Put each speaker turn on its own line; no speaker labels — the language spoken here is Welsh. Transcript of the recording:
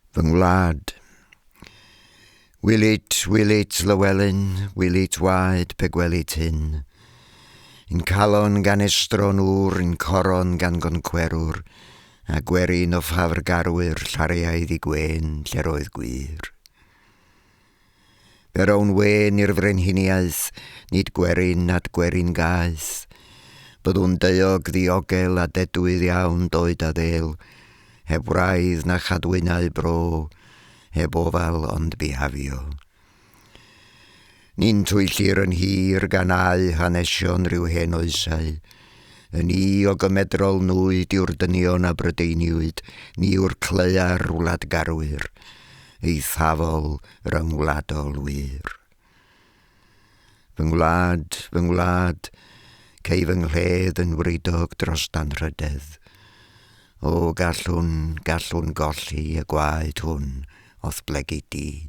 Fy ngwlad. Wilit Llewellyn, wilit waed pe gwelit hyn. In calon gan estron ŵr, in coron gan goncwerwr, a gwerin o ffafrgarwyr llariaidd I gwen lle roedd gwir. Fer o'n wen i'r frenhiniaeth, nid gwerin nad gwerin gaeth, byddwn deuog ddiogel a dedwydd iawn doed a ddel, heb wraidd na chadwynau bro, heb ofal ond bihafio. Ni'n twyllir yn hir gan au hanesion rhyw hen oesau, yn I o gymedrol nwyd yw'r dynion a Brydeiniwyd, ni yw'r clea'r wlad garwyr, eithafol ryngwladol wir. Fy ngwlad, cei fy nghledd yn wridog dros danrhydedd. O gallwn golli y gwaed hwn o'th blegu di.